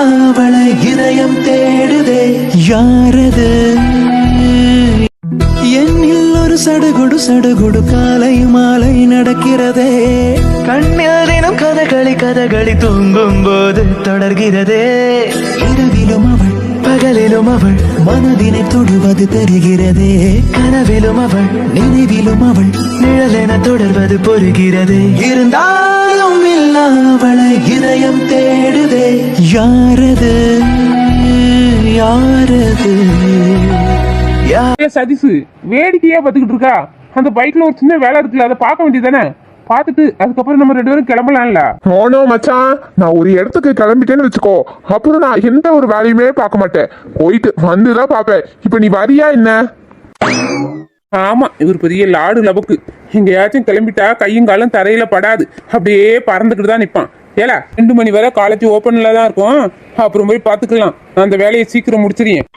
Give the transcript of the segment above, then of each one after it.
அவளை இதயம் தேடுதே யாரது என்னில் ஒரு சடுகுடு சடுகுடு காலை மாலை நடக்கிறதே கண்ணில் தினம் கதகளி தூங்கும் போது தொடர்கிறதே இரவிலும் அவள் பகலிலும் அவள் மனதினை தொடுவது தெரிகிறதே கனவிலும் அவள் நினைவிலும் அவள் நிழலென தொடர்வது புரிகிறதே இருந்தாலும் இல்ல அவளை இதயம் தேடுதே யாரது யாரது சதீஷு வேடிக்கையா பாத்துக்கிட்டு இருக்கா அந்த பைக்ல ஒரு சின்ன வேலை இருக்குல்ல அதை பார்க்க வேண்டியதானே பார்த்துட்டு அதுக்கப்புறம் நம்ம 2 பேரும் கிளம்பலாம்ல. நோ மச்சான், நான் ஒரு இடத்துக்கு கிளம்பிட்டேன்னு வச்சுக்கோ, அப்புறம் நான் எந்த ஒரு வேலையுமே பார்க்க மாட்டேன், போயிட்டு வந்துதான் பார்ப்பேன். இப்ப நீ வரியா என்ன? ஆமா, இவர் பெரிய லாடு லபக்கு. எங்கேயாச்சும் கிளம்பிட்டா கையும் காலும் தரையில படாது, அப்படியே பறந்துக்கிட்டு தான் நிப்பான். ஏலா 2 மணி வரை காலேஜ் ஓப்பன்ல தான் இருக்கும், அப்புறம் போய் பாத்துக்கலாம். நான் அந்த வேலையை சீக்கிரம் முடிச்சிருக்கேன்.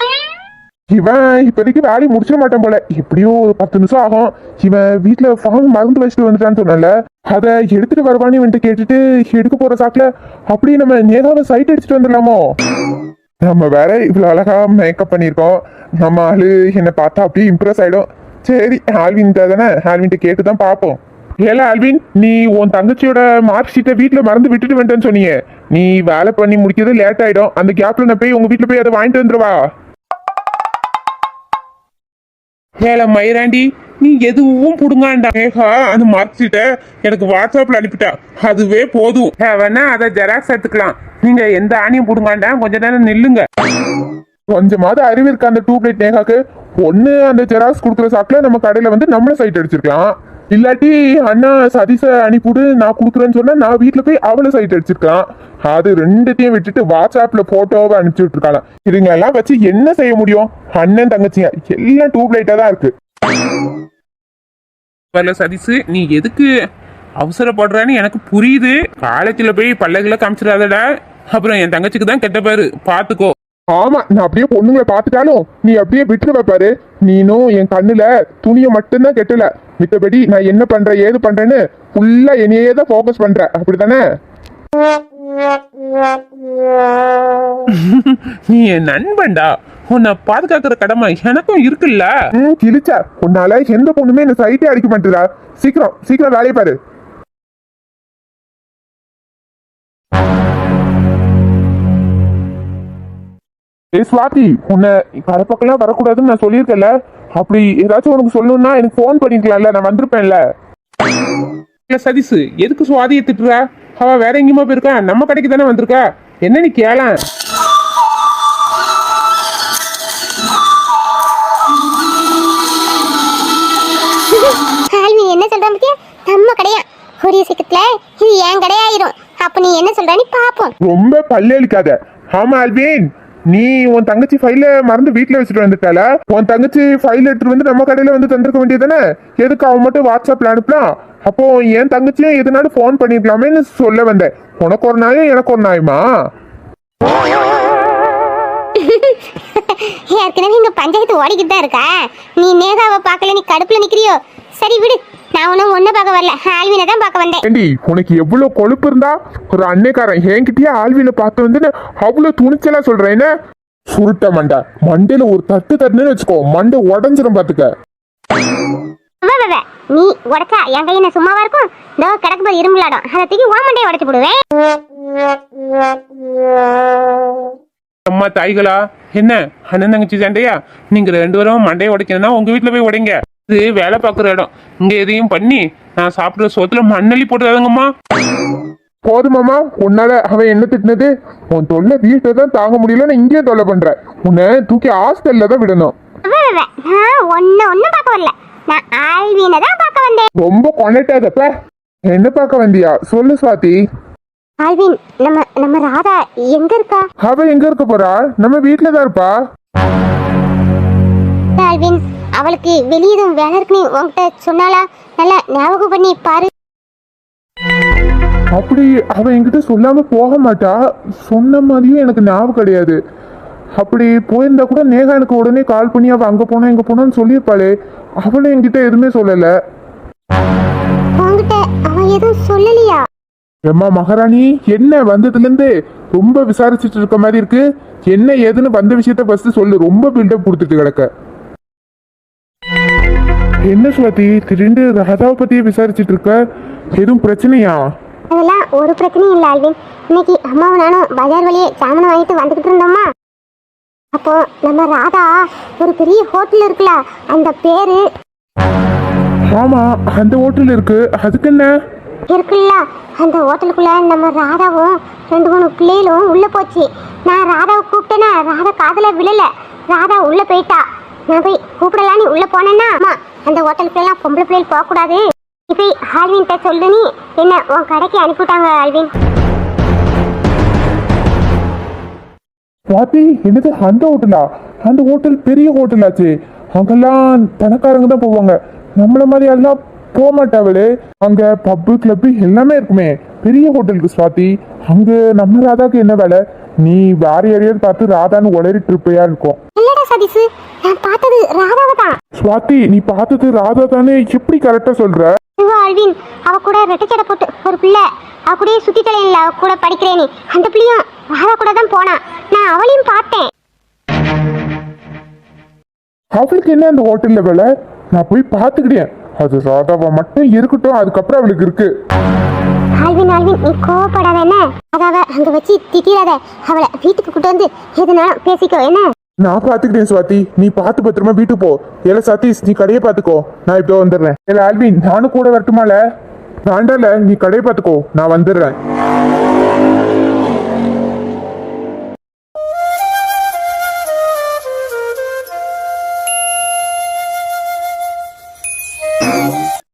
இவன் இப்போதைக்கு வேலையை முடிச்சிட மாட்டான் போல, எப்படியும் ஒரு 10 நிமிஷம் ஆகும். இவன் வீட்டுல ஃபார்ம் மறந்து வச்சுட்டு வந்துட்டான்னு சொன்னல, அதை எடுத்துட்டு வருவான்னு வந்துட்டு கேட்டுட்டு எடுக்க போற சாக்குல அப்படியே நம்ம நேகாவை சைட் அடிச்சுட்டு வந்துடலாமோ? நம்ம வேற இவ்வளவு அழகா மேக்கப் பண்ணியிருக்கோம், நம்ம ஆளு என்னை பார்த்தா அப்படியே இம்ப்ரெஸ் ஆயிடும். சரி, ஆல்வின் தானே, ஆல்வின்ட்ட கேட்டுதான் பார்ப்போம். ஏல ஆல்வின், நீ உன் தங்கச்சியோட மார்க் ஷீட்டை வீட்டுல மறந்து விட்டுட்டு வந்துட்டேன்னு சொன்னீங்க. நீ வேலை பண்ணி முடிக்கிறது லேட் ஆயிடும், அந்த கேப்ல நான் போய் உங்க வீட்டுல போய் அதை வாங்கிட்டு வந்துருவா. ஏல மயிராண்டி, நீ எதுவும் புடுங்காண்டா. மேகா அந்த மார்க் ஷீட்டை எனக்கு வாட்ஸ்அப்ல அனுப்பிட்டா, அதுவே போதும். வேணா அதை ஜெராக்ஸ் எடுத்துக்கலாம். நீங்க எந்த ஆணியும் புடுங்காண்டா, கொஞ்ச நேரம் நில்லுங்க. கொஞ்சமாவது அறிவு இருக்கா அந்த டியூப்லைட் நேகாக்கு? ஒண்ணு அந்த ஜெராக்ஸ் கொடுக்குற சாக்குல நம்ம கடையில வந்து நம்மள சைட் அடிச்சிருக்கலாம், இல்லாட்டி அண்ணா சதீஷ அனுப்பிவிடு நான் கொடுக்குறேன்னு சொன்னா நான் வீட்டுல போய் அவளை சைட் அடிச்சிருக்கலாம். அது ரெண்டுத்தையும் விட்டுட்டு வாட்ஸ்அப்ல போட்டோவை அனுப்பிச்சு விட்டுருக்கலாம். இதுங்க எல்லாம் வச்சு என்ன செய்ய முடியும்? அண்ணன் தங்கச்சிங்க எல்லாம் டியூப்லைட்டா தான் இருக்கு. சதீஷ், நீ எதுக்கு அவசரப்படுறான்னு எனக்கு புரியுது. காலேஜ்ல போய் பல்லகளை காமிச்சிடாதடா, அப்புறம் என் தங்கச்சிக்கு தான் கெட்ட பேரு, பாத்துக்கோ. ஆமா, நான் அப்படியே பொண்ணுங்களை பாத்துட்டாலும் நீ அப்படியே விட்டுருவ பாரு. நீனும் என் கண்ணுல துணியை மட்டும்தான் கெட்டல, மித்தபடி நான் என்ன பண்றேன் ஏது பண்றேன்னு ஃபுல்லா என்னையே தான் போக்கஸ் பண்ற, அப்படித்தானே? நீ என் நண்பன்டா, உன்னை பாதுகாக்கிற கடமை எனக்கும் இருக்குல்ல. கிழிச்சா, உன்னால எந்த பொண்ணுமே என்ன சைட்டே அடிக்க மாட்டேதா. சீக்கிரம் சீக்கிரம் வேலையை பாரு. சுவாதி, உன்னை கடப்பக்கெல்லாம் வரக்கூடாதுன்னு நான் சொல்லியிருக்கேன்ல, அப்படி ஏதாச்சும் உனக்கு சொல்லணும்னா எனக்கு போன் பண்ணிக்கலாம்ல, நான் வந்திருப்பேன்ல. சதீஷ், எதுக்கு சுவாதியை திட்டுறா? அவ வேற எங்கேயுமா போயிருக்கா, நம்ம கடைக்கு தானே வந்திருக்கா. என்ன நீ கேள? என்ன சொல்ற பத்தியா? நம்ம கடையா கூடிய சீக்கிரத்துல இது என் கடையாயிரும். அப்ப நீ என்ன சொல்ற நீ பாப்போம். ரொம்ப பல்லெழுக்காத. ஆமா ஆல்வின், நீ உன் தங்கச்சி ஃபைல மறந்து வீட்டுல வச்சுட்டு வந்துட்டால, உன் தங்கச்சி ஃபைல் எடுத்துட்டு வந்து நம்ம கடையில வந்து தந்திருக்க வேண்டியதானே? எதுக்கு அவன் மட்டும் வாட்ஸ்அப்ல அனுப்பலாம்? அப்போ என் தங்கச்சியும் எதுனாலும் போன் பண்ணிருக்கலாமேன்னு சொல்ல வந்தேன். உனக்கு ஒரு நாயும் எனக்கு ஒரு நாயுமா? ஏற்கனவே இங்க பஞ்சாயத்து ஓடிக்கிட்டு தான் இருக்கா. நீ நேகாவை பார்க்கல, நீ கடுப்புல நிக்கிறியோ? சரி விடு, நான் ஒன்ன பார்க்க வரல, ஆல்வினை தான் பார்க்க வந்தேன். ஏண்டி, உனக்கு எவ்வளவு கொழுப்பு இருந்தா ஒரு அன்னைக்காரன் என்கிட்டயே ஆல்வினை பார்த்து வந்து அவ்வளவு துணிச்சலா சொல்றேன். என்ன சுருட்ட மண்டை, மண்டையில ஒரு தட்டு தட்டுன்னு வச்சுக்கோ, மண்டை உடஞ்சிரும் பாத்துக்க. நீ உடச்சா என் கையில சும்மாவா இருக்கும்? இதோ கிடக்கு போய் இரும்புலாடும், அதை தூக்கி உன் மண்டையை உடச்சு போடுவேன். அம்மா தாய்களா, என்ன அண்ணன் தங்கச்சி சண்டையா? நீங்க 2 பேரும் மண்டையை உடைக்கணும்னா உங்க வீட்டுல போய் உடைங்க. இது வேலை பார்க்குற இடம், இங்க எதையும் பண்ணி நான் சாப்பிடுற சோத்துல மண்ணள்ளி போட்டுதாங்கம்மா. போதுமாமா, உன்னால அவன் என்ன திட்டினது? உன் தொல்லை வீட்டை தான் தாங்க முடியல, இங்கேயே தொல்லை பண்ற. உன்னை தூக்கி ஹாஸ்டல்ல தான் விடணும். ஒன்னு பார்க்க வரல, நான் ஆல்வினை தான் பார்க்க வந்தேன். ரொம்ப கொண்டாட்டப்ப என்ன பார்க்க வந்தியா? சொல்லு சுவாதி. ஆல்வின், நம்ம ராதா எங்க இருக்கா? அவ எங்க இருக்க போறா? நம்ம வீட்டுல தான் இருப்பா. ஆல்வின், அவளுக்கு வெளியே எதுவும் வேலை இருக்குன்னு உன்கிட்ட சொன்னாலா? நல்லா ஞாபகம் பண்ணி பாரு. அப்படி அவ என்கிட்ட சொல்லாம போக மாட்டா, சொன்ன மாதிரியும் எனக்கு ஞாபகம் கிடையாது. அப்படி போயிருந்தா கூட நேகா எனக்கு உடனே கால் பண்ணி அவ அங்க போனா இங்க போனான்னு சொல்லியிருப்பாளே, அவளும் என்கிட்ட எதுவுமே சொல்லல. உன்கிட்ட அவ எதுவும் சொல்லலையா? ஏம்மா மகாராணி, என்ன வந்ததுல இருந்து ரொம்ப விசாரிச்சுட்டு இருக்க மாதிரி இருக்கு. என்ன ஏதுன்னு வந்த விஷயத்த ஃபர்ஸ்ட் சொல்லு. ரொம்ப பில்டப் கொடுத்துட்டு கிடக்க. என்ன சுவாதி, திடீர்னு ராதாவை பத்தியே விசாரிச்சுட்டு இருக்க? எதுவும் பிரச்சனையா? அதெல்லாம் ஒரு பிரச்சனையும் இல்லை ஆல்வின். இன்னைக்கு அம்மாவும் நானும் பஜார் வழியே சாமான் வாங்கிட்டு வந்துகிட்டு இருந்தோமா, அப்போ நம்ம ராதா ஒரு பெரிய ஹோட்டல் இருக்குல்ல, அந்த பேரு ஆமா, அந்த ஹோட்டல் இருக்கு. அதுக்கு என்ன இருக்குல்ல, அந்த ஹோட்டலுக்குள்ள நம்ம ராதாவும் 2-3 பிள்ளைகளும் உள்ள போச்சு. நான் ராதாவை கூப்பிட்டேன்னா ராதா காதுல விழல. ராதா உள்ள போயிட்டா. நான் போய் கூப்பிடலான்னு உள்ள போனேன்னா, அம்மா அந்த ஹோட்டலுக்குலாம் பொம்பளை பிள்ளைகள் போகக்கூடாது, நீ போய் ஆல்வின்கிட்ட சொல்லு, நீ என்ன உன் கடைக்கு அனுப்பிவிட்டாங்க ஆல்வின். சுவாதி, என்னது அந்த ஹோட்டலா? அந்த ஹோட்டல் பெரிய ஹோட்டலாச்சு. அங்கெல்லாம் பணக்காரங்க தான் போவாங்க. நம்மள மாதிரி எல்லாம் போக மாட்டாவளே. அங்க பப்பு கிளப்பு எல்லாமே இருக்குமே. பெரிய ஹோட்டலுக்கு சுவாதி. அங்க நம்ம ராதாக்கு என்ன வேலை? நீ வேற யாரையாவது பார்த்து ராதான்னு உளறிட்டு இருப்பையா இருக்கும். இல்லடா சதீஷ், நான் பார்த்தது ராதாவை தான். சுவாதி, நீ பார்த்தது ராதா தானே? எப்படி கரெக்டா சொல்ற? ஆல்வின், அவ கூட ரெட்டச்சடை போட்டு ஒரு பிள்ளை, அவ கூட சுத்தி தலையில அவ கூட படிக்கிறேனே, அந்த பிள்ளையும் ராதா கூட தான் போனா. நான் அவளையும் பார்த்தேன். அவளுக்கு என்ன அந்த ஹோட்டல்ல வேலை? நான் போய் பார்த்துக்கிட்டேன். அது ராதாவா மட்டும் இருக்கட்டும், அதுக்கப்புறம் அவளுக்கு இருக்கு. ஆல்வின் ஆல்வின், நீ கோவப்படாத என்ன? அதாவ அங்க வச்சு திட்டிடாத. அவளை வீட்டுக்கு கூட்டு வந்து எதுனாலும் பேசிக்கோ என்ன? நான் பாத்துக்கிட்டேன் சுவாதி, நீ பார்த்து பத்திரமா வீட்டுக்கு போ. ஏல சதீஷ், நீ கடையை பாத்துக்கோ, நான் இப்போ வந்துடுறேன். ஏல ஆல்வின், நானும் கூட வரட்டுமால? வேண்டால, நீ கடையை பாத்துக்கோ, நான் வந்துடுறேன்.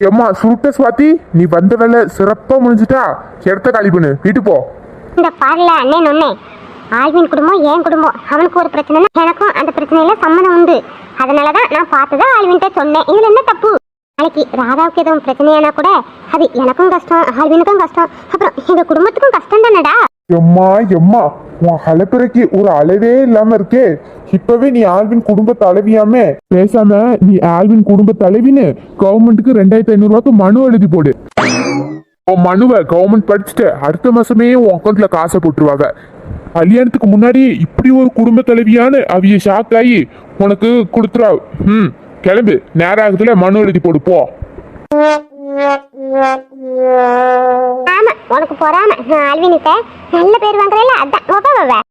எம்மா சுருட்ட சுவாதி, நீ வந்த வேலை சிறப்பா முடிஞ்சிட்டா. இடத்த காலி பண்ணு, வீட்டு போ. இந்த பாடல அண்ணன் ஒன்னே, ஆல்வின் குடும்பம் என் குடும்பம். அவனுக்கு ஒரு பிரச்சனைனா எனக்கும் அந்த பிரச்சனையில சம்மந்தம் உண்டு. அதனாலதான் நான் பார்த்ததான் ஆல்வின்கிட்ட சொன்னேன். இதுல என்ன தப்பு? நாளைக்கு ராதாவுக்கு எதுவும் பிரச்சனையானா கூட அது எனக்கும் கஷ்டம், ஆல்வினுக்கும் கஷ்டம், அப்புறம் எங்க குடும்பத்துக்கும் கஷ்டம் தானடா. எம்மா எம்மா, உன் அலப்பிறக்கு ஒரு அளவே இல்லாம இருக்கே. இப்பவே நீ ஆல்வின் குடும்ப தலைவியாமே. பேசாம நீ ஆல்வின் குடும்ப தலைவின்னு கவர்மெண்ட்டுக்கு 2500 ரூபாய்க்கு மனு எழுதி போடு. உன் மனுவை கவர்மெண்ட் படிச்சுட்டு அடுத்த மாசமே உன் அக்கௌண்ட்ல காசை போட்டுருவாங்க. கல்யாணத்துக்கு முன்னாடி இப்படி ஒரு குடும்ப தலைவியான்னு அவிய ஷாக் ஆகி உனக்கு கொடுத்துருவா. கிளம்பு, நேரம் ஆகுதுல, மனு எழுதி போடு போ. ஆமா, உனக்கு பொறாம. நான் ஆல்வினுக்கு நல்ல பேர் வாங்குறேன்ல, அதான்.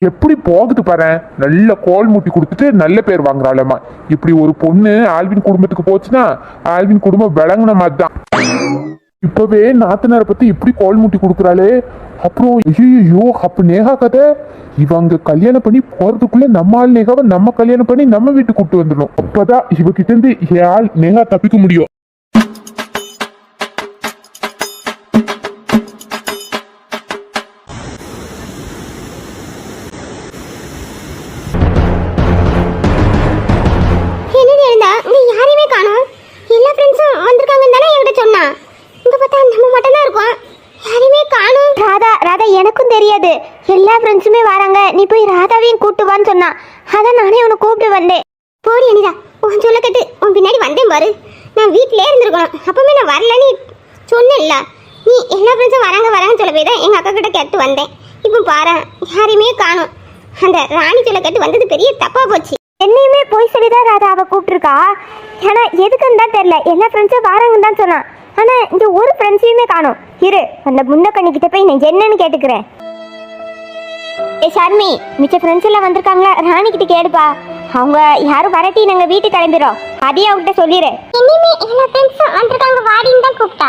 எப்படி போகுது பாரு. நல்ல கோல் மூட்டி கொடுத்துட்டு நல்ல பேர் வாங்குறாளம்மா. இப்படி ஒரு பொண்ணு ஆல்வின் குடும்பத்துக்கு போச்சுன்னா ஆல்வின் குடும்பம் விளங்குன மாதிரி தான். இப்பவே நாத்தனாரை பத்தி இப்படி கோல் மூட்டி கொடுக்குறாளே. அப்புறம் ஐயோ, அப்ப நேகா கதை. இவங்க கல்யாணம் பண்ணி போறதுக்குள்ள நம்ம ஆள் நேகாவை நம்ம கல்யாணம் பண்ணி நம்ம வீட்டுக்கு கூப்பிட்டு வந்துடணும். அப்பதான் இவகிட்ட இருந்து ஆள் நேகா தப்பிக்க முடியும். எனக்கும் தெரியாது, எல்லா ஃப்ரெண்ட்ஸுமே வராங்க, நீ போய் ராதாவையும் கூட்டு வான்னு சொன்னா. அதான் நானே உன்னை கூப்பிட்டு வந்தேன். போடி அனிதா, உன் சொல்ல கேட்டு உன் பின்னாடி வந்தேன் பாரு. நான் வீட்டிலே இருந்திருக்கணும், அப்பவுமே நான் வரலன்னு சொன்னேன்ல. நீ எல்லா ஃப்ரெண்ட்ஸும் வராங்கன்னு சொல்ல போய் தான் எங்கள் அக்கா கிட்ட கேட்டு வந்தேன். இப்போ பாரு, யாரையுமே காணும். அந்த ராணி சொல்ல கேட்டு வந்தது பெரிய தப்பா போச்சு. என்னையுமே போய் சொல்லிதான் ராதா அவ கூப்பிட்டுருக்கா. ஏன்னா எதுக்குன்னு தான் தெரியல, எல்லா ஃப்ரெண்ட்ஸும் வராங்கன்னு தான் சொன்னான். ஆனா இந்த ஒரு ஃப்ரெண்ட்ஸையுமே காணும். இரு, அந்த முன்னக்கண்ணிக்கிட்ட போய் நான் என்னன்னு கேட்டுக்கிறேன். ஏ ஷர்மி, மிச்ச ஃப்ரெண்ட்ஸ் எல்லாம் வந்திருக்காங்களா? ராணி கிட்ட கேடுப்பா. அவங்க யாரும் வரட்டி நாங்க வீட்டுக்கு கிளம்பிடுறோம், அதையும் அவங்ககிட்ட சொல்லிடு. இனிமே எல்லா ஃப்ரெண்ட்ஸும் வந்திருக்காங்க, வாடின்னு தான் கூப்பிட்டா.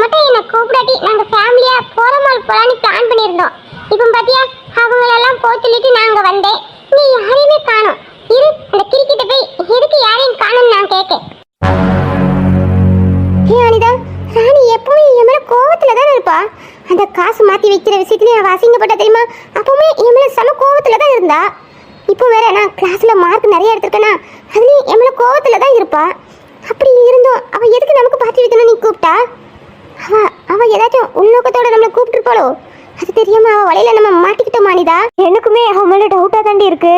மட்டும் என்ன கூப்பிடாட்டி நாங்க ஃபேமிலியா போறமால் போலான்னு பிளான் பண்ணியிருந்தோம். இப்போ பாத்தியா, அவங்களெல்லாம் போக சொல்லிட்டு நாங்க வந்தேன். நீ யாரையுமே காணும். இரு, அந்த கிரிக்கிட்ட போய் எதுக்கு யாரையும் காணும்னு நான் கேட்கேன். அனிதா, ராணி எப்பவும் என் மேல கோவத்துல தான் இருப்பா. அந்த காசு மாத்தி வைக்கிற விஷயத்துல அவ அசிங்கப்பட்டா தெரியுமா? அப்பவுமே என் மேல சம கோவத்துல தான் இருந்தா. இப்போ வேற நான் கிளாஸ்ல மார்க் நிறைய எடுத்திருக்கேனா, அதுலயும் என் மேல கோவத்துல தான் இருப்பா. அப்படி இருந்தோம் அவ எதுக்கு நமக்கு பார்ட்டி வைக்கணும் நீ கூப்பிட்டா? அவ ஏதாச்சும் உள்நோக்கத்தோட நம்மளை கூப்பிட்டுருப்பாளோ? அது தெரியாம அவ வலையில நம்ம மாட்டிக்கிட்டோம். அனிதா, எனக்குமே அவ மேல டவுட்டா தாண்டி இருக்கு.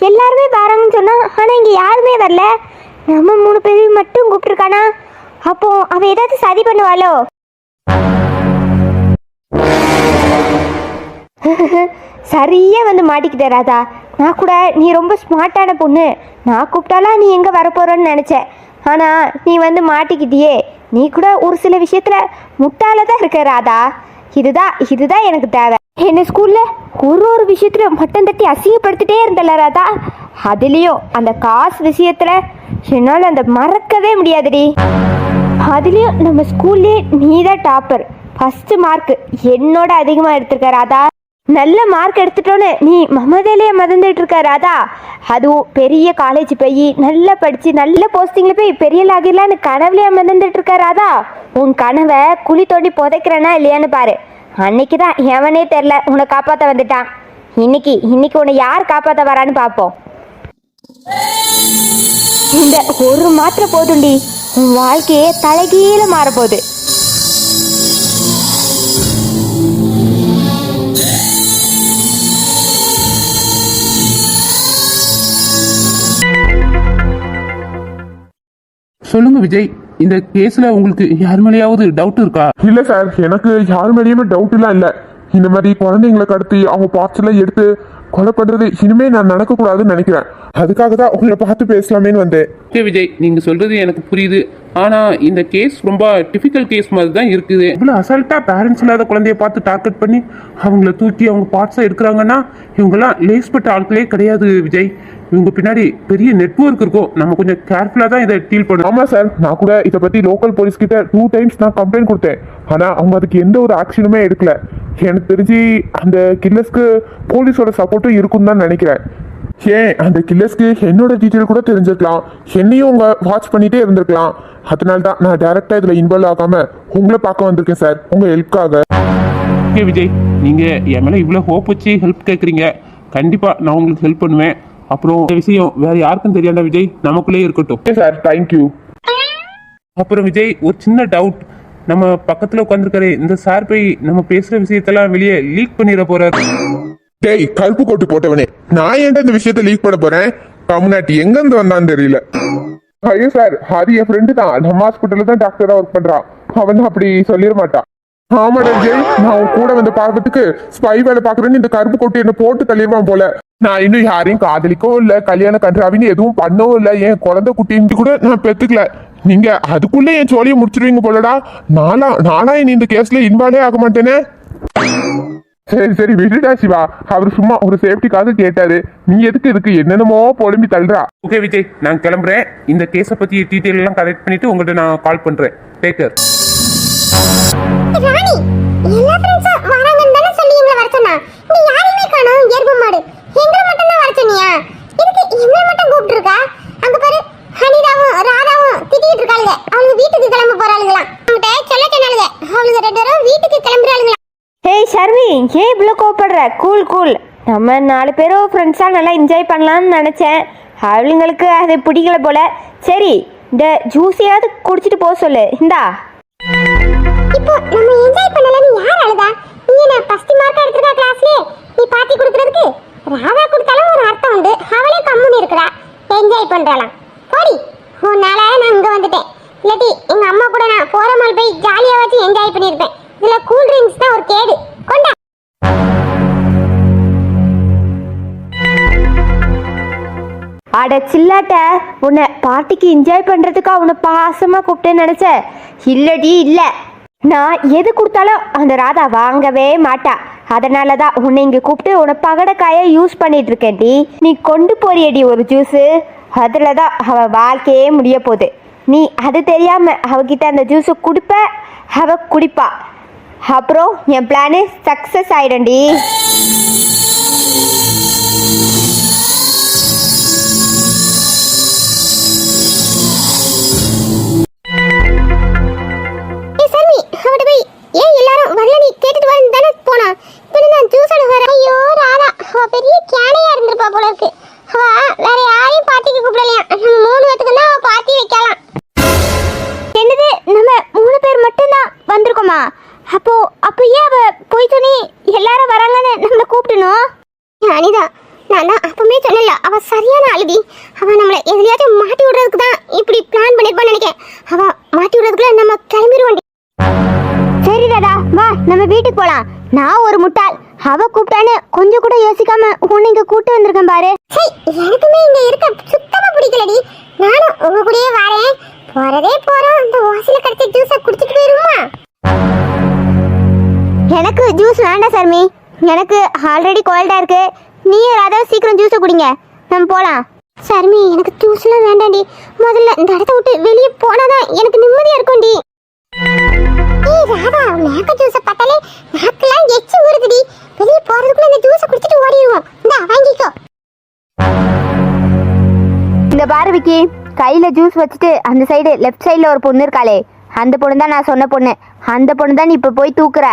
எல்லாருமே பாருங்கன்னு சொன்னா, ஆனா இங்க யாருமே வரல. நம்ம 3 பேரையும் மட்டும் கூப்பிட்டுருக்கானா? அப்போ அவ ஏதாவது சதி பண்ணுவாளோ? சரியா வந்து மாட்டிக்கிட்ட ராதா. நான் கூட நீ ரொம்ப ஸ்மார்ட்டான பொண்ணு, நான் கூப்பிட்டாலாம் நீ எங்கே வரப்போறன்னு நினச்சேன். ஆனால் நீ வந்து மாட்டிக்கிட்டியே. நீ கூட ஒரு சில விஷயத்தில் முட்டால தான் இருக்க ராதா. இதுதான் எனக்கு தேவை. என்ன ஸ்கூலில் ஒரு விஷயத்தில் மட்டம் தட்டி அசிங்கப்படுத்திட்டே இருந்தல ராதா. அதுலேயும் அந்த காசு விஷயத்தில் என்னால் அந்த மறக்கவே முடியாதுடி. அதுலேயும் நம்ம ஸ்கூல்லே நீ தான் டாப்பர். ஃபஸ்ட்டு மார்க் என்னோட அதிகமாக எடுத்திருக்க ராதா. நல்ல மார்க் எடுத்துட்டோன்னு நீ மமதையிலேயே மறந்துட்டு இருக்க ராதா. அதுவும் பெரிய காலேஜ் போய் நல்லா படித்து நல்ல போஸ்டிங்கில் போய் பெரிய லாகிலான்னு கனவுலையே மறந்துட்டு இருக்க ராதா. உன் கனவை குழி தோண்டி புதைக்கிறேன்னா இல்லையான்னு பாரு. அன்னைக்கு தான் எவனே தெரில உன்னை காப்பாற்ற வந்துட்டான். இன்னைக்கு உன்னை யார் காப்பாற்ற வரான்னு பார்ப்போம். இந்த ஒரு மாத்திரை போதுண்டி, உன் வாழ்க்கையே தலைகீழ மாறப்போகுது. சொல்லுங்க விஜய், இந்த கேஸ்ல உங்களுக்கு யார் மேலேயாவது டவுட் இருக்கா? இல்ல சார், எனக்கு யார் மேலேயுமே டவுட் எல்லாம் இல்ல. இந்த மாதிரி குழந்தைங்களை கடத்தி அவங்க பார்ட்ஸ் எல்லாம் எடுத்து கொலை பண்றது இனிமே நான் நடக்கக்கூடாதுன்னு நினைக்கிறேன். அதுக்காக தான் உங்களை பார்த்து பேசலாமேன்னு வந்தேன். ஓகே விஜய், நீங்க சொல்றது எனக்கு புரியுது. ஆனா இந்த கேஸ் ரொம்ப டிஃபிகல்ட் கேஸ் மாதிரி தான் இருக்குது. இவ்வளவு அசால்ட்டா பேரண்ட்ஸ் இல்லாத குழந்தைய பார்த்து டார்கெட் பண்ணி அவங்கள தூக்கி அவங்க பார்ட்ஸை எடுக்கிறாங்கன்னா இவங்கெல்லாம் லேஸ்பட்ட ஆட்களே கிடையாது விஜய். இவங்க பின்னாடி பெரிய நெட்வொர்க் இருக்கும். நம்ம கொஞ்சம் கேர்ஃபுல்லா தான் இதை டீல் பண்ணணும். ஆமா சார், நான் கூட இதை பத்தி லோக்கல் போலீஸ் கிட்ட 2 times நான் கம்ப்ளைண்ட் கொடுத்தேன். ஆனா அவங்க அதுக்கு எந்த ஒரு ஆக்ஷனுமே எடுக்கல. எனக்கு தெரிஞ்சு அந்த கில்லர்ஸ்க்கு போலீஸோட சப்போர்ட்டும் இருக்குன்னு தான் நினைக்கிறேன். ஏன் அந்த கில்லர்ஸ்க்கு என்னோட டீட்டெயில் கூட தெரிஞ்சிருக்கலாம், என்னையும் உங்க வாட்ச் பண்ணிட்டே இருந்திருக்கலாம். அதனால தான் நான் டைரக்டா இதுல இன்வால்வ் ஆகாம உங்களை பார்க்க வந்திருக்கேன் சார், உங்க ஹெல்ப்காக. ஓகே விஜய், நீங்க என் மேல இவ்வளவு ஹோப் வச்சு ஹெல்ப் கேட்குறீங்க. கண்டிப்பா நான் உங்களுக்கு ஹெல்ப் பண்ணுவேன். அப்புறம் இந்த விஷயம் வேற யாருக்கும் தெரியாத விஜய், நமக்குள்ளே இருக்கட்டும். Okay sir, thank you. அப்புறம் விஜய், ஒரு சின்ன டவுட். நம்ம பக்கத்துல உட்காந்துருக்காரு இந்த சார் போய் நம்ம பேசுற விஷயத்தெல்லாம் வெளியே லீக் பண்ணிட போறாரு. டேய் கருப்பு கோட்டு போட்டவனே, நான் ஏன்டா இந்த விஷயத்த லீக் பண்ண போறேன்? கம்யூனிட்டி எங்க இருந்து வந்தான்னு தெரியல. ஐயோ சார், அது என் ஃப்ரெண்டு தான். நம்ம ஹாஸ்பிட்டல்ல தான் டாக்டரா ஒர்க் பண்றான். அவன் அப்படி சொல்லிட மாட்டான். ஆமாடா ஜெய், நான் உன் கூட வந்து பார்க்கறதுக்கு ஸ்பை வேலை பாக்குறேன்னு இந்த கருப்பு கோட்டு என்ன போட்டு தள்ளிடுவான் போல. நான் இன்னும் யாரையும் காதலிக்கவும் இல்ல, கல்யாண கன்றாவின்னு எதுவும் பண்ணவும் இல்லை. என் குழந்தை குட்டின்னு கூட நான் பெத்துக்கல. நீங்க அதுக்குள்ள என் சோழியை முடிச்சிருவீங்க போலடா. நானா இனி இந்த கேஸ்ல இன்வால்வே ஆக மாட்டேனே. சரி விட்டுட்டா சிவா, அவர் சும்மா ஒரு சேஃப்டிக்காக கேட்டாரு. நீ எதுக்கு இதுக்கு என்னென்னமோ பொழும்பி தள்ளுறா. ஓகே விஜய், நான் கிளம்புறேன். இந்த கேஸை பத்தி டீட்டெயில் எல்லாம் கலெக்ட் பண்ணிட்டு உங்கள்கிட்ட நான் கால் பண்றேன். Take care. ராணி, எல்லா ஃப்ரெண்ட்ஸும் வராங்கன்னு தானே சொல்லி எங்களை வர சொன்னா. நீ யாரையுமே காணோம், எருமை மாடு. எங்களை மட்டும் தான் வர சொன்னியா? இதுக்கு எங்களை மட்டும் கூப்பிட்டு இருக்கா? அங்க பாரு, ஹனிதாவும் ராதாவும் திட்டிட்டு இருக்காளுங்க. அவங்க வீட்டுக்கு கிளம்ப போறாளுங்களாம். அவங்ககிட்ட சொல்ல சொன்னாளுங்க. அவளுங்க 2 பேரும் வீட்டுக்கு கிளம்புறாளுங்களாம். ஹேய் ஷர்மி, ஏன் இவ்வளோ கோவப்படுற? கூல். நம்ம 4 பேரும் ஃப்ரெண்ட்ஸாக நல்லா என்ஜாய் பண்ணலான்னு நினச்சேன். அவளுங்களுக்கு அது பிடிக்கல போல. சரி, இந்த ஜூஸையாவது குடிச்சிட்டு போக சொல்லு. இந்தா. இப்போ நம்ம என்ஜாய் பண்ணலன்னு யார் அழுதா? நீ என்ன ஃபர்ஸ்ட் மார்க் எடுத்துட்டா கிளாஸ்ல? நீ பாத்தி கொடுக்கிறதுக்கு ராதா கொடுத்தாலும் ஒரு அர்த்தம் உண்டு. அவளே கம்முன்னு இருக்கறா, என்ஜாய் பண்றாளாம். போடி, உன்னால நான் இங்க வந்துட்டேன். இல்லாட்டி எங்க அம்மா கூட நான் போறமால் போய் ஜாலியா வச்சு என்ஜாய் பண்ணிருப்பேன். இதுல கூல் ட்ரிங்க்ஸ் தான் ஒரு கேடு. கொண்டா. அட சில்லாட்ட, உன்னை பார்ட்டிக்கு என்ஜாய் பண்ணுறதுக்கா உன்னை பாசமாக கூப்பிட்டேன்னு நினச்சேன். இல்லடி இல்லை, நான் எது கொடுத்தாலும் அந்த ராதா வாங்கவே மாட்டா. அதனால தான் உன்னை இங்கே கூப்பிட்டு உன்னை பகடக்காயை யூஸ் பண்ணிட்டு இருக்கேன்டி. நீ கொண்டு போறியடி ஒரு ஜூஸு, அதில் தான் அவள் வாழ்க்கையே முடிய போகுது. நீ அது தெரியாமல் அவகிட்ட அந்த ஜூஸை குடிப்ப, அவள் குடிப்பா. அப்புறம் என் பிளானு சக்ஸஸ் ஆயிடும்டி. ஏன் எல்லாரும் வரல, நீ கேட்டுட்டு வந்து தானே போனா. இப்போ நான் ஜூஸோட வர. ஐயோ ராதா, அவ பெரிய கேனையா இருந்திருப்பா போல இருக்கு. அவ வேற யாரையும் பார்ட்டிக்கு கூப்பிடலையா? நம்ம 3 பேத்துக்கு தான் அவ பார்ட்டி வைக்கலாம். என்னது, நம்ம 3 பேர் மட்டும்தான் வந்திருக்கோமா? அப்போ ஏன் அவ போய் சொன்னி எல்லாரும் வராங்கன்னு நம்மளை கூப்பிடணும்? அனிதா, நான் தான் அப்பவே சொன்னல, அவ சரியான அழுதி. அவ நம்மளை எதுலையாச்சும் மாட்டி விடுறதுக்கு தான் இப்படி பிளான் பண்ணிருப்பான்னு நினைக்கிறேன். அவ மாட்டி விடுறதுக்குள்ள நம்ம கிளம்பிடுவோம். சரி சரி ராதா, வா நம்ம வீட்டுக்கு போலாம். நான் ஒரு முட்டாள், அவ கூப்பிட்டான்னு கொஞ்சம் கூட யோசிக்காம உன்னை இங்க கூட்டு வந்திருக்கேன் பாரு. எனக்குமே இங்க இருக்க சுத்தமா பிடிக்கலடி. நானும் உங்க கூடயே வரேன். போறதே போறோம், இந்த வாசில கிடைச்ச ஜூஸை குடிச்சிட்டு போயிருமா? எனக்கு ஜூஸ் வேண்டாம் சர்மி, எனக்கு ஆல்ரெடி கோல்டா இருக்கு. நீ ராதா சீக்கிரம் ஜூஸை குடிங்க, நம்ம போலாம். சர்மி, எனக்கு ஜூஸ்லாம் வேண்டாம்டி. முதல்ல இந்த இடத்த விட்டு வெளியே போனாதான் எனக்கு நிம்மதியா இருக்கும்டி. ஏய் ராதா, மேங்க ஜூஸை பார்த்தாலே நாக்கெல்லாம் எச்சி ஊறுதுடி. வெளியே போறதுக்குள்ள இந்த ஜூஸை குடிச்சிட்டு ஓடிடுவோம். இந்தா வாங்கிக்கோ. இந்த பாரு விக்கி, கையில ஜூஸ் வச்சுட்டு அந்த சைடு லெஃப்ட் சைடுல ஒரு பொண்ணு இருக்காளே, அந்த பொண்ணு தான் நான் சொன்ன பொண்ணு. அந்த பொண்ணு தான் நீ இப்ப போய் தூக்குற.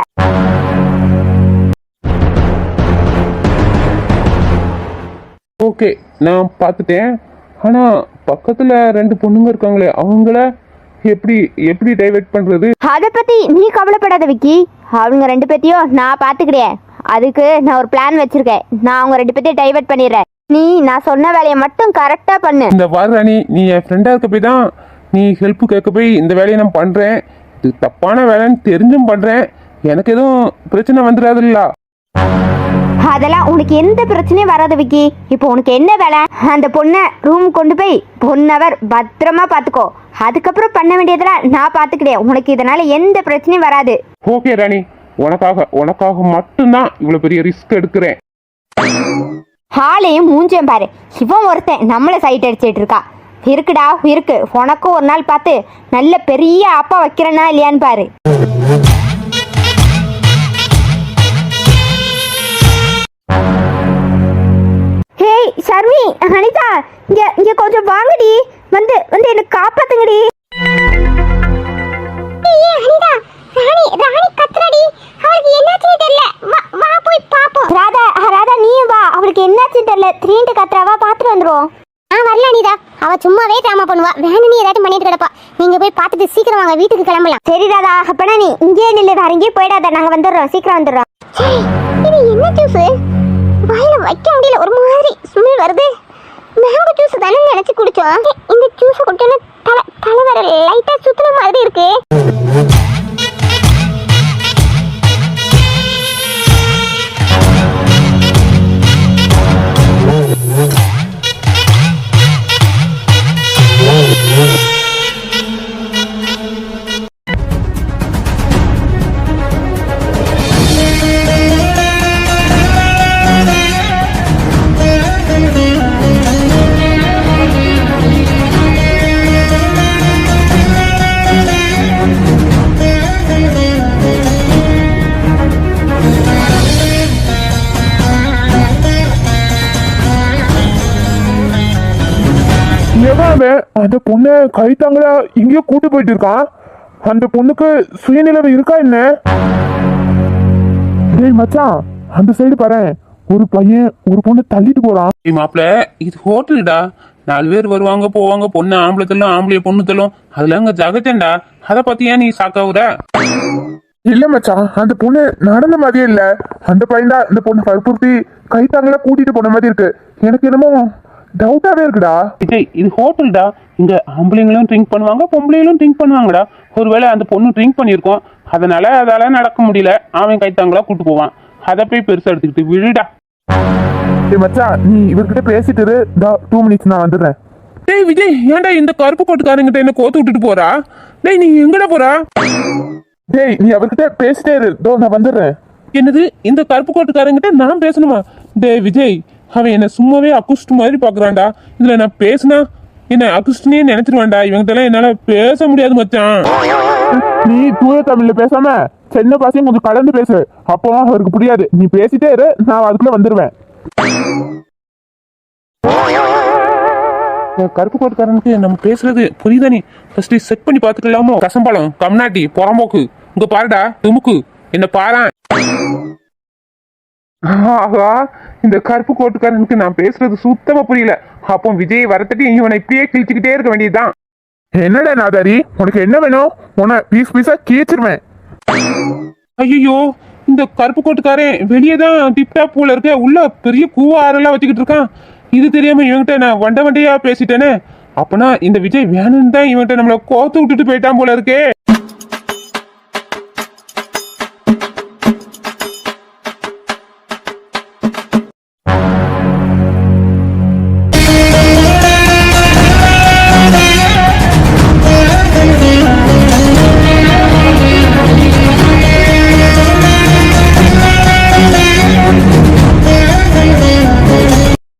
ஓகே, நான் பார்த்துட்டேன். ஆனா பக்கத்துல 2 பொண்ணுங்க இருக்காங்களே, அவங்கள எப்படி எப்படி டைவர்ட் பண்றது? அதை பத்தி நீ கவலைப்படாத விக்கி, அவங்க 2 பேத்தையும் நான் பாத்துக்கிறேன். அதுக்கு நான் ஒரு பிளான் வச்சிருக்கேன். நான் அவங்க 2 பேத்தையும் டைவர்ட் பண்ணிடுறேன். நீ நான் சொன்ன வேலையை மட்டும் கரெக்டா பண்ணு. இந்த வார ராணி, நீ என் ஃப்ரெண்டா இருக்க போய் தான் நீ ஹெல்ப் கேட்க போய் இந்த வேலையை நான் பண்றேன். இது தப்பான வேலைன்னு தெரிஞ்சும் பண்றேன். எனக்கு எதுவும் பிரச்சனை வந்துடாதுல்ல? அதெல்லாம் உனக்கு எந்த பிரச்சனையும் வராது விக்கி. இப்போ உனக்கு என்ன வேலை? அந்த பொண்ணை ரூம் கொண்டு போய் 1 hour பத்திரமா பாத்துக்கோ. அதுக்கப்புறம் பண்ண வேண்டியதெல்லாம் நான் பாத்துக்கிறேன். உனக்கு இதனால எந்த பிரச்சனையும் வராது. ஓகே ராணி, உனக்காக மட்டும்தான் இவ்வளவு பெரிய ரிஸ்க் எடுக்கிறேன். ஹாலையும் மூஞ்சம் பாரு, இவன் ஒருத்தன் நம்மள சைட் அடிச்சிட்டு இருக்கா. இருக்குடா இருக்கு, உனக்கும் ஒரு நாள் பார்த்து நல்ல பெரிய அப்பா வைக்கிறேன்னா இல்லையான்னு பாரு. ஹேய் ஷர்மி, அனிதா, இங்க கொஞ்சம் வாங்கடி. வந்து என்ன காப்பாத்துங்கடி. அனிதா, ராணி கத்துறடி. அவளுக்கு என்னாச்சுன்னு தெரியல. வா போய் பாப்போம். ராதா நீயும் வா. அவளுக்கு என்னாச்சுன்னு தெரியல, திடீர்னு கத்துறாவா, பாத்துட்டு வந்துருவோம். வரல அனிதா, அவ சும்மாவே டிராமா பண்ணுவா. வேணும்னு ஏதாச்சும் பண்ணிட்டு கிடப்பா. நீங்க போய் பார்த்துட்டு சீக்கிரம் வாங்க, வீட்டுக்கு கிளம்பலாம். சரி ராதா, அப்பனா நீ இங்கேயே நில்லு, வேற எங்கேயும் போயிடாத. நாங்க வந்துடுறோம், சீக்கிரம் வந்துடுறோம். இது என்ன ஜூஸ்? வாயில வைக்க முடியல, ஒரு மாதிரி ஸ்மெல் வருது. மேங்கோ ஜூஸ் தானே நினைச்சு குடிச்சோம். இந்த ஜூஸ் குடிச்சோன்னு தலை வர லைட்டா சுத்துன மாதிரி இருக்கு. அந்த பொண்ணை கைத்தாங்களா இங்கேயோ கூட்டு போயிட்டு இருக்கான். அந்த பொண்ணுக்கு சுயநிலைவு இருக்கா என்ன? டேய் மச்சான், அந்த சைடு பாரு, ஒரு பையன் ஒரு பொண்ணு தள்ளிட்டு போறான். மாப்பிள்ள, இது ஹோட்டல்டா. 4 பேர் வருவாங்க போவாங்க, பொண்ணு ஆம்பளை தள்ளும், ஆம்பளைய பொண்ணு தள்ளும். அதுல அங்க ஜகஜண்டா. அதை பத்தியா நீ சாக்காவுற? இல்ல மச்சான், அந்த பொண்ணு நடந்த மாதிரியே இல்ல. அந்த பையன் தான் இந்த பொண்ணு வற்புறுத்தி கைத்தாங்களா கூட்டிட்டு போன மாதிரி இருக்கு. எனக்கு என்னமோ டவுட்டாவே இருக்குடா. விஜய், இது ஹோட்டல்டா. இங்க ஆம்பளைங்களும் ட்ரிங்க் பண்ணுவாங்க, பொம்பளைங்களும் ட்ரிங்க் பண்ணுவாங்கடா. ஒருவேளை அந்த பொண்ணு ட்ரிங்க் பண்ணியிருக்கோம், அதால நடக்க முடியல. அவன் கைத்தாங்களா கூட்டு போவான். அதை போய் பெருசா எடுத்துக்கிட்டு விழுடா. டேய் மச்சான், நீ இவர்கிட்ட பேசிட்டு இரு. 2 minutes நான் வந்துடுறேன். டேய் விஜய், ஏன்டா இந்த கருப்பு கோட்டுக்காரங்கிட்ட என்ன கோத்து விட்டுட்டு போறா? டேய், நீ எங்கடா போறா? டேய், நீ அவர்கிட்ட பேசிட்டே இரு. நான் வந்துடுறேன். என்னது, இந்த கருப்பு கோட்டுக்காரங்கிட்ட நான் பேசணுமா? டேய் விஜய், அவன் என்ன சும்மாவே அக்குஸ்ட் மாதிரி பாக்குறான்டா. இதுல நான் பேசினா என்ன அக்குஸ்ட்னே நினைச்சிருவான்டா. இவங்கிட்ட எல்லாம் என்னால பேச முடியாது மச்சான். நீ தூய தமிழ்ல பேசாம சென்ன பாசையும் கொஞ்சம் கலந்து பேசு, அப்போ அவருக்கு புரியாது. நீ பேசிட்டே இரு, நான் அதுக்குள்ள வந்துடுவேன். கருப்பு கோட்டுக்காரனுக்கு நம்ம பேசுறது புரியுதா? நீ ஃபர்ஸ்ட் செக் பண்ணி பாத்துக்கலாமோ? கசம்பாலம், கம்நாட்டி, புறம்போக்கு, இங்க பாருடா துமுக்கு, என்ன பாரா. ஆஹா, இந்த கருப்பு கோட்டுக்காரனுக்கு நான் பேசுறது சுத்தமா புரியல. அப்போ விஜய் வரத்தட்டி இவனை இப்படியே கிழிச்சுக்கிட்டே இருக்க வேண்டியதுதான். என்னடா நாதாரி, உனக்கு என்ன வேணும்? உன பீஸ் பீஸா கீச்சிருவேன். ஐயோ, இந்த கருப்பு கோட்டுக்காரன் வெளியே தான் டிப்டாப் போல இருக்க, உள்ள பெரிய கூவாரெல்லாம் வச்சுக்கிட்டு இருக்கான். இது தெரியாம இவன்கிட்ட நான் வண்டையா பேசிட்டேனே. அப்பனா இந்த விஜய் வேணும்னு தான் இவன்கிட்ட நம்மள கோத்து விட்டுட்டு போயிட்டான் போல இருக்கே.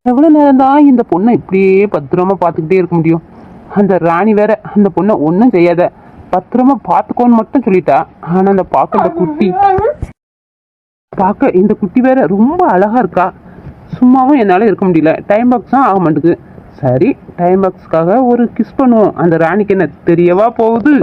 எவ்வளவு நேரம் தான் இந்த பொண்ணை இப்படியே பத்திரமா பார்த்துக்கிட்டே இருக்க முடியும்? அந்த ராணி வேற அந்த பொண்ணை ஒன்றும் செய்யாத, பத்திரமா பார்த்துக்கோன்னு மட்டும் சொல்லிட்டா. ஆனா அந்த பார்க்க இந்த குட்டி வேற ரொம்ப அழகா இருக்கா. சும்மாவும் என்னால இருக்க முடியல. டைம் பாக்ஸ் தான் ஆக மாட்டேங்குது. சரி, டைம் பாக்ஸ்க்காக ஒரு கிஸ் பண்ணுவோம். அந்த ராணிக்கு என்ன தெரியவா போகுது?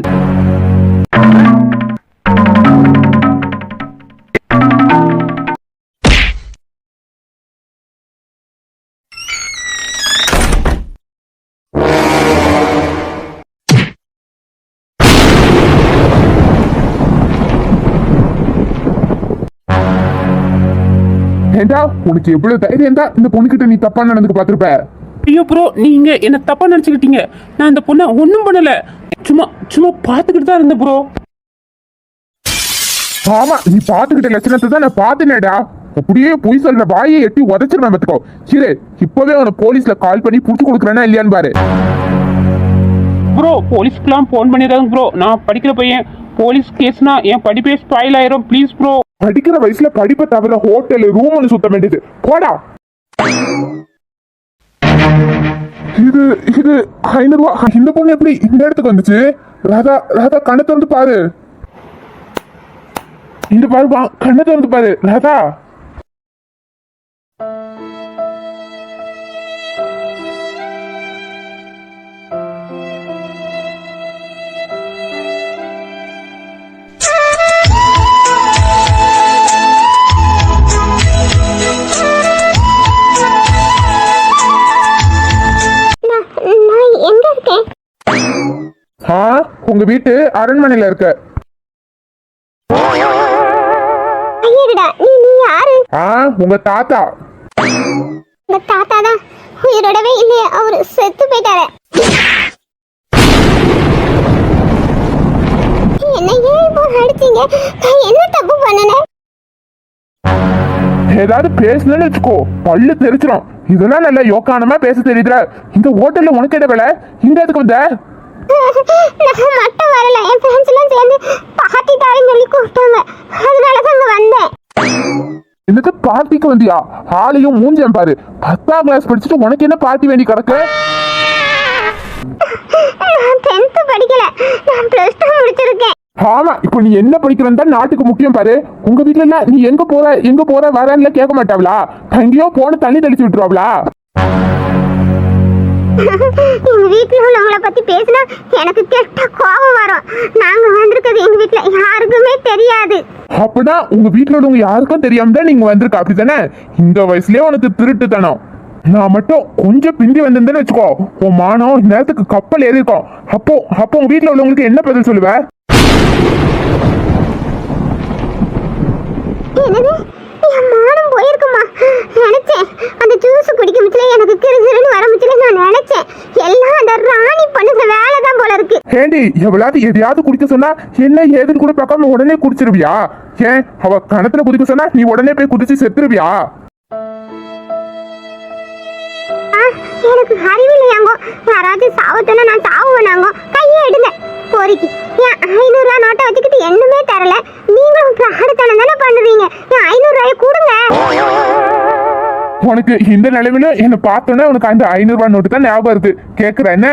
ஏண்டா உனக்கு எவ்வளவு தைரியம் தான் இந்த பொண்ணுகிட்ட நீ தப்பா நடந்துக்க பாத்திருப்ப? ஐயோ ப்ரோ, நீங்க என்ன தப்பா நினைச்சுக்கிட்டீங்க. நான் அந்த பொண்ணை ஒன்றும் பண்ணல, சும்மா சும்மா பார்த்துக்கிட்டு தான் இருந்தேன் ப்ரோ. ஆமா, நீ பாத்துக்கிட்ட லட்சணத்தை தான் நான் பாத்துனேடா. அப்படியே பொய் சொல்ற வாயை எட்டி உதச்சிருவேன் பாத்துக்கோ. சரி, இப்பவே அவனை போலீஸ்ல கால் பண்ணி புடிச்சு கொடுக்குறேன்னா இல்லையான்னு பாரு. ப்ரோ, போலீஸ்க்குலாம் ஃபோன் பண்ணிடுறாங்க ப்ரோ. நான் படிக்கிற பையன். போலீஸ் கேஸ்னா என் படிப்பே ஸ்பாயில் ஆயிரும். Please bro. படிக்கிற வயசுல படிப்பை தவிர ஹோட்டல் ரூம் சுத்த வேண்டியது போடா. இது இது 500 ரூபா. இந்த பொண்ணு எப்படி இந்த இடத்துக்கு வந்துச்சு? ராதா ராதா கண்ணை திறந்து பாரு. இந்த பாருப்பா, கண்ணை திறந்து பாரு ராதா. நான் எங்க இருக்கேன்? உங்க வீட்டு அரண்மனையில இருக்க. ஐயடா, நீ யாரு? உங்க தாத்தா. உங்க தாத்தா தான் உயிரோடவே இல்லையே, அவரு செத்து போயிட்டாரு. என்ன ஏன் இப்போ அடிச்சீங்க? நான் என்ன தப்பு பண்ணனே? ஏதாவது பேசணும்னு வச்சுக்கோ, பல்லு தெரிச்சிடும். இதெல்லாம் நல்ல யோக்கானமா பேச தெரியுதுல. இந்த ஹோட்டல்ல உனக்கு என்ன வேலை? இங்க எதுக்கு வந்த? நான் மட்டும் வரல, என் ஃப்ரெண்ட்ஸ் எல்லாம் சேர்ந்து பார்ட்டி தாரேன்னு சொல்லி கூப்பிட்டாங்க. அதனால தான் வந்தேன். எனக்கு பார்ட்டிக்கு வந்தியா? ஆளையும் மூஞ்சியம் பாரு. 10ஆம் கிளாஸ் படிச்சுட்டு உனக்கு என்ன பார்ட்டி வேண்டி கிடக்கு? நான் 10th படிக்கல, நான் +2 முடிச்சிருக்கேன். ஆமா, இப்போ நீ என்ன படிக்கிறன்னு தான் நாட்டுக்கு முக்கியம் பாரு. உங்க வீட்டுல எல்லாம் நீ எங்க போற வரன்னு கேட்க மாட்டாங்களா? எங்கேயோ போன தண்ணி தெளிச்சு விட்டுருவாங்களா? எங்க வீட்டுல உள்ளவங்களை பத்தி பேசினா எனக்கு கெட்ட கோபம் வரும். நாங்க வந்திருக்கிறது எங்க வீட்டுல யாருக்குமே தெரியாது. அப்படின்னா உங்க வீட்டுல உள்ளவங்க யாருக்கும் தெரியாம தான் நீங்க வந்திருக்க, அப்படித்தானே? இந்த வயசுலயே உனக்கு திருட்டுத்தனம். நான் மட்டும் கொஞ்சம் பிந்தி வந்திருந்தேன்னு வச்சுக்கோ, உன் மானம் நேரத்துக்கு கப்பல் ஏறி இருக்கும். அப்போ உங்க வீட்டுல உள்ளவங்களுக்கு என்ன பதில் சொல்லுவ? என்னது, என் மானம் போயிருக்குமா? நினைச்சேன் அந்த ஜூஸ் குடிக்க முச்சுல எனக்கு கிருகிருன்னு வர முச்சுல நான் நினைச்சேன் எல்லாம் அந்த ராணி பண்ணுற வேலை தான் போல இருக்கு. ஏண்டி, எவ்வளவு எதையாவது குடிக்க சொன்னா என்ன ஏதுன்னு கூட பார்க்காம உடனே குடிச்சிருவியா? ஏன் அவ கணத்துல குதிக்க சொன்னா நீ உடனே போய் குதிச்சு செத்துருவியா? எனக்கு அறிவில்லையாங்கோ. யாராச்சும் சாவத்தோன்னா நான் சாவுவேனாங்கோ. கையை எடுங்க பொறுக்கி. என் 500 ரூபா நோட்டை வச்சுக்கிட்டு என்னமே தரல. நீங்களும் பிராடத்தனம் தானே பண்ணுவீங்க. என் 500 ரூபாயை கொடுங்க. உனக்கு இந்த நிலைமையில என்ன பார்த்தோன்னே உனக்கு அந்த 500 ரூபாய் நோட்டு தான் ஞாபகம் இருக்கு. கேக்குற என்ன?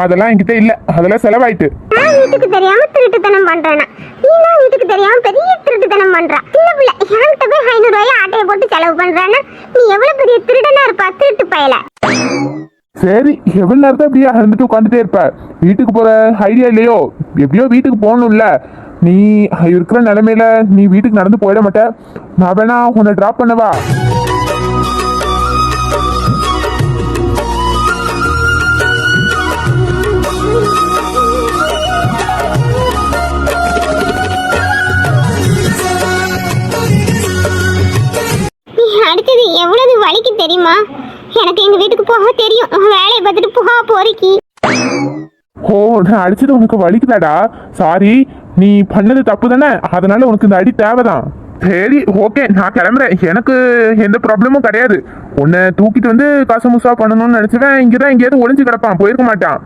அதெல்லாம் என்கிட்ட இல்ல, அதெல்லாம் செலவாயிட்டு. நான் வீட்டுக்கு தெரியாம திருட்டுத்தனம் பண்றேனா? நீனா வீட்டுக்கு தெரியாம பெரிய திருட்டுத்தனம் பண்றா. சின்ன பிள்ளை என்கிட்ட போய் 500 ரூபாயை ஆட்டையை போட்டு செலவு பண்றானா? நீ எவ்வளவு பெரிய திருடனா இருப்பா, திருட்டு பயல. சரி, எவ்வளவு நேரத்தை அப்படியே இருந்துட்டு உட்காந்துட்டே இருப்ப? வீட்டுக்கு போற ஐடியா இல்லையோ? எப்படியோ வீட்டுக்கு போகணும்ல. நீ இருக்கிற நிலைமையில நீ வீட்டுக்கு நடந்து போயிட மாட்ட. நான் வேணா உன்னை டிராப் பண்ணவா? அடுத்தது எவ்வளவு வலிக்கு தெரியுமா? எனக்கு எங்க வீட்டுக்கு போக தெரியும். வேலையை பார்த்துட்டு போக பொறுக்கி. ஓ, நான் அடிச்சது உனக்கு வலிக்குதாடா? சாரி, நீ பண்ணது தப்பு தானே, அதனால உனக்கு இந்த அடி தேவைதான். சரி, ஓகே, நான் கிளம்புறேன். எனக்கு எந்த ப்ராப்ளமும் கிடையாது. உன்னை தூக்கிட்டு வந்து கசமுசா பண்ணணும்னு நினைச்சவன் இங்கதான் எங்கேயாவது ஒளிஞ்சு கிடப்பான், போயிருக்க மாட்டான்.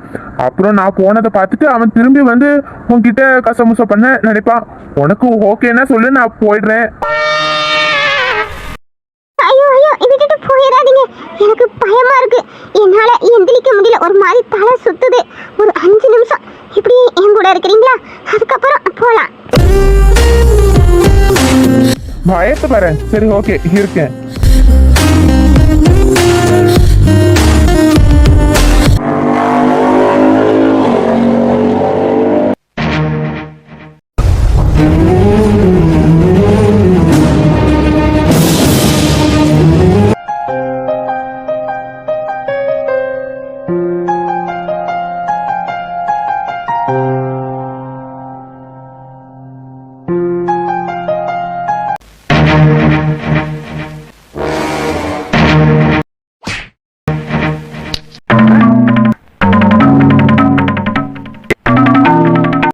அப்புறம் நான் போனதை பார்த்துட்டு அவன் திரும்பி வந்து உன்கிட்ட கசமுசா பண்ண நினைப்பான். உனக்கு ஓகேன்னா சொல்லு, நான் போயிடுறேன். ஐயோ ஐயோ, விட்டுட்டு போயிடாதீங்க. எனக்கு சமாளிக்க முடியல, ஒரு மாதிரி தலை சுத்துது. ஒரு 5 நிமிஷம் இப்படி என் கூட இருக்கிறீங்களா? அதுக்கப்புறம் போலாம். பயத்தை பாரு. சரி, ஓகே, இருக்கேன்.